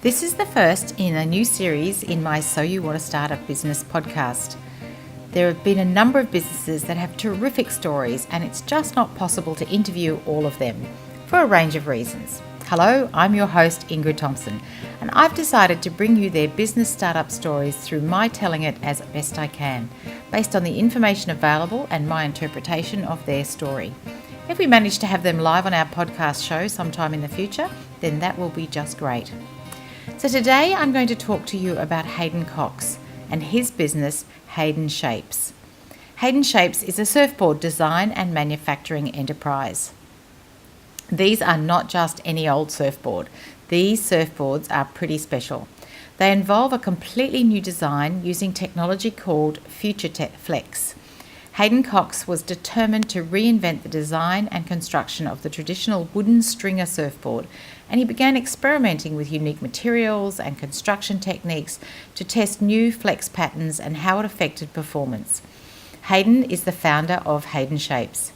This is the first in a new series in my So You Want to Start a Business podcast. There have been a number of businesses that have terrific stories, and it's just not possible to interview all of them for a range of reasons. Hello, I'm your host Ingrid Thompson, and I've decided to bring you their business startup stories through my telling it as best I can, based on the information available and my interpretation of their story. If we manage to have them live on our podcast show sometime in the future, then that will be just great. So today I'm going to talk to you about Hayden Cox and his business, Hayden Shapes. Hayden Shapes is a surfboard design and manufacturing enterprise. These are not just any old surfboard. These surfboards are pretty special. They involve a completely new design using technology called FutureFlex. Hayden Cox was determined to reinvent the design and construction of the traditional wooden stringer surfboard, and he began experimenting with unique materials and construction techniques to test new flex patterns and how it affected performance. Hayden is the founder of Hayden Shapes.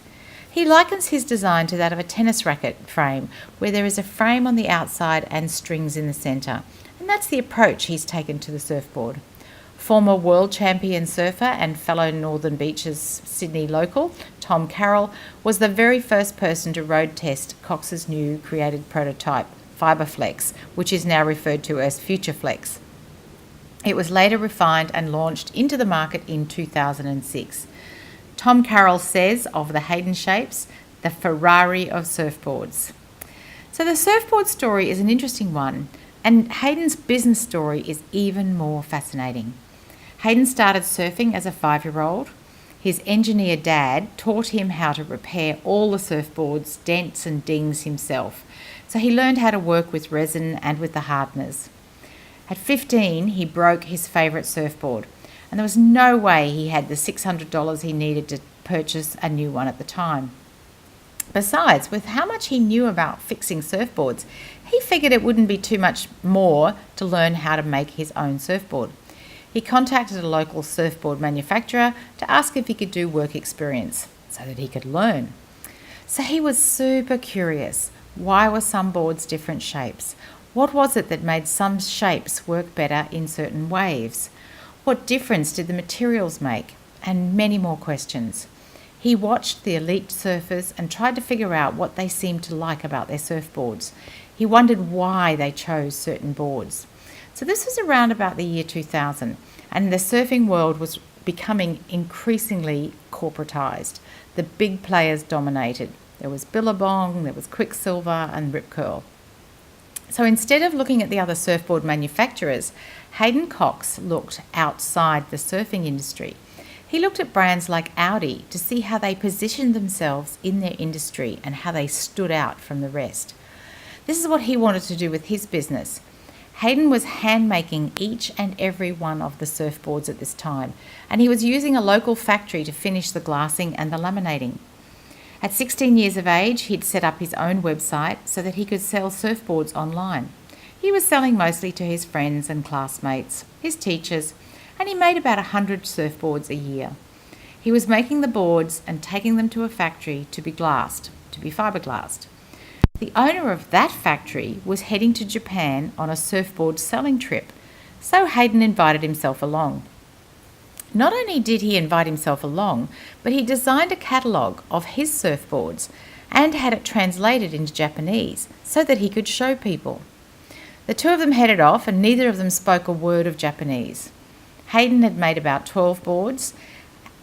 He likens his design to that of a tennis racket frame, where there is a frame on the outside and strings in the centre, and that's the approach he's taken to the surfboard. Former world champion surfer and fellow Northern Beaches Sydney local, Tom Carroll, was the very first person to road test Cox's new created prototype, FiberFlex, which is now referred to as FutureFlex. It was later refined and launched into the market in 2006. Tom Carroll says of the Hayden Shapes, the Ferrari of surfboards. So the surfboard story is an interesting one, and Hayden's business story is even more fascinating. Hayden started surfing as a 5-year-old. His engineer dad taught him how to repair all the surfboard's dents and dings himself, so he learned how to work with resin and with the hardeners. At 15, he broke his favourite surfboard, and there was no way he had the $600 he needed to purchase a new one at the time. Besides, with how much he knew about fixing surfboards, he figured it wouldn't be too much more to learn how to make his own surfboard. He contacted a local surfboard manufacturer to ask if he could do work experience so that he could learn. So he was super curious. Why were some boards different shapes? What was it that made some shapes work better in certain waves? What difference did the materials make? And many more questions. He watched the elite surfers and tried to figure out what they seemed to like about their surfboards. He wondered why they chose certain boards. So this was around about the year 2000, and the surfing world was becoming increasingly corporatized. The big players dominated. There was Billabong, there was Quicksilver, and Rip Curl. So instead of looking at the other surfboard manufacturers, Hayden Cox looked outside the surfing industry. He looked at brands like Audi to see how they positioned themselves in their industry and how they stood out from the rest. This is what he wanted to do with his business. Hayden was hand-making each and every one of the surfboards at this time, and he was using a local factory to finish the glassing and the laminating. At 16 years of age, he'd set up his own website so that he could sell surfboards online. He was selling mostly to his friends and classmates, his teachers, and he made about 100 surfboards a year. He was making the boards and taking them to a factory to be glassed, to be fiberglassed. The owner of that factory was heading to Japan on a surfboard selling trip, so Hayden invited himself along. Not only did he invite himself along, but he designed a catalogue of his surfboards and had it translated into Japanese so that he could show people. The two of them headed off, and neither of them spoke a word of Japanese. Hayden had made about 12 boards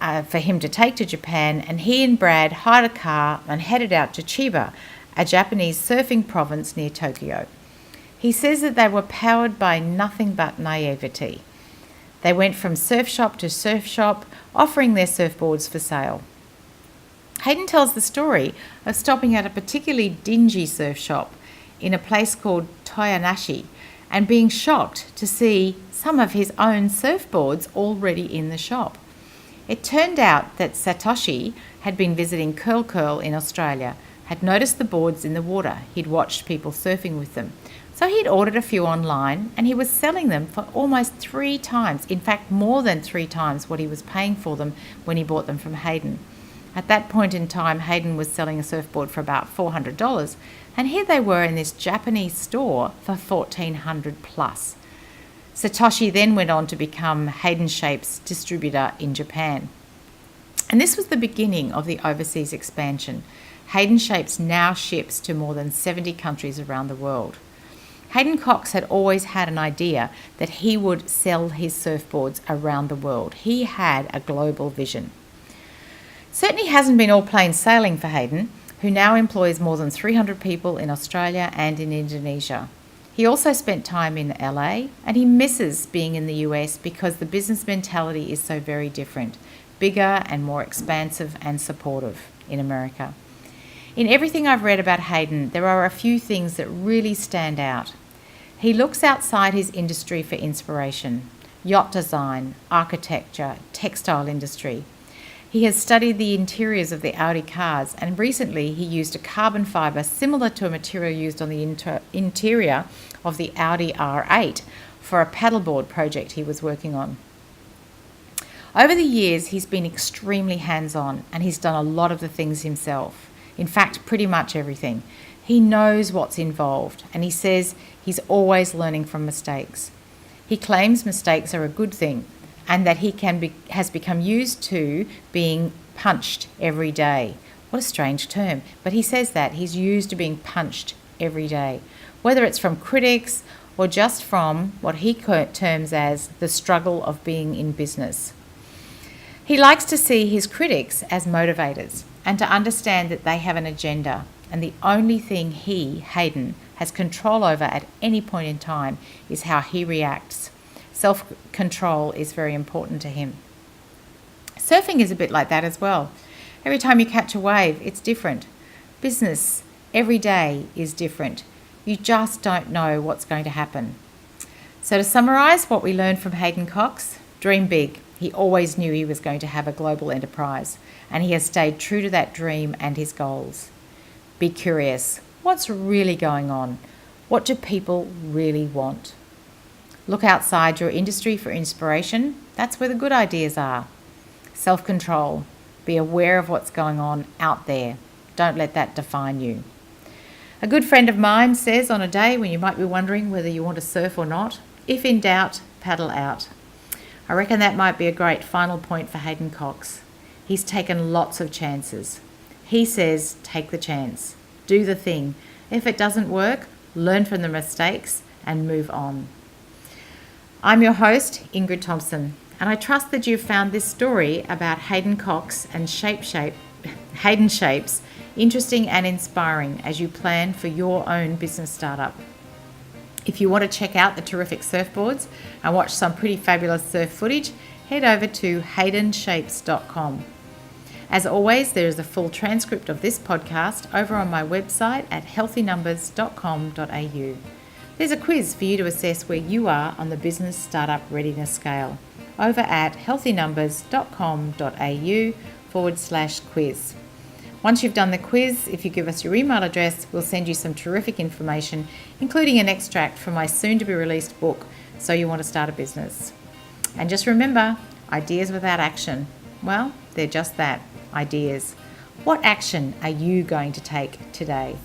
for him to take to Japan, and he and Brad hired a car and headed out to Chiba, a Japanese surfing province near Tokyo. He says that they were powered by nothing but naivety. They went from surf shop to surf shop, offering their surfboards for sale. Hayden tells the story of stopping at a particularly dingy surf shop in a place called Toyanashi and being shocked to see some of his own surfboards already in the shop. It turned out that Satoshi had been visiting Curl Curl in Australia, had noticed the boards in the water. He'd watched people surfing with them. So he'd ordered a few online, and he was selling them for almost 3 times, in fact more than 3 times what he was paying for them when he bought them from Hayden. At that point in time, Hayden was selling a surfboard for about $400, and here they were in this Japanese store for $1,400 plus. Satoshi then went on to become Hayden Shapes distributor in Japan. And this was the beginning of the overseas expansion. Hayden Shapes now ships to more than 70 countries around the world. Hayden Cox had always had an idea that he would sell his surfboards around the world. He had a global vision. Certainly hasn't been all plain sailing for Hayden, who now employs more than 300 people in Australia and in Indonesia. He also spent time in LA, and he misses being in the US because the business mentality is so very different, bigger and more expansive and supportive in America. In everything I've read about Hayden, there are a few things that really stand out. He looks outside his industry for inspiration: yacht design, architecture, textile industry. He has studied the interiors of the Audi cars, and recently he used a carbon fibre similar to a material used on the interior of the Audi R8 for a paddleboard project he was working on. Over the years, he's been extremely hands-on, and he's done a lot of the things himself. In fact, pretty much everything. He knows what's involved, and he says he's always learning from mistakes. He claims mistakes are a good thing, and that he has become used to being punched every day. What a strange term, but he says that he's used to being punched every day, whether it's from critics or just from what he terms as the struggle of being in business. He likes to see his critics as motivators and to understand that they have an agenda, and the only thing he, Hayden, has control over at any point in time is how he reacts. Self-control is very important to him. Surfing is a bit like that as well. Every time you catch a wave, it's different. Business, every day, is different. You just don't know what's going to happen. So to summarise what we learned from Hayden Cox: dream big. He always knew he was going to have a global enterprise, and he has stayed true to that dream and his goals. Be curious. What's really going on? What do people really want? Look outside your industry for inspiration. That's where the good ideas are. Self-control. Be aware of what's going on out there. Don't let that define you. A good friend of mine says, on a day when you might be wondering whether you want to surf or not, if in doubt, paddle out. I reckon that might be a great final point for Hayden Cox. He's taken lots of chances. He says, take the chance. Do the thing. If it doesn't work, learn from the mistakes and move on. I'm your host, Ingrid Thompson, and I trust that you've found this story about Hayden Cox and Hayden Shapes interesting and inspiring as you plan for your own business startup. If you want to check out the terrific surfboards and watch some pretty fabulous surf footage, head over to Haydenshapes.com. As always, there is a full transcript of this podcast over on my website at healthynumbers.com.au. There's a quiz for you to assess where you are on the Business StartUp Readiness Scale over at healthynumbers.com.au/quiz. Once you've done the quiz, if you give us your email address, we'll send you some terrific information, including an extract from my soon-to-be-released book, So You Want to Start a Business. And just remember, ideas without action, well, they're just that, ideas. What action are you going to take today?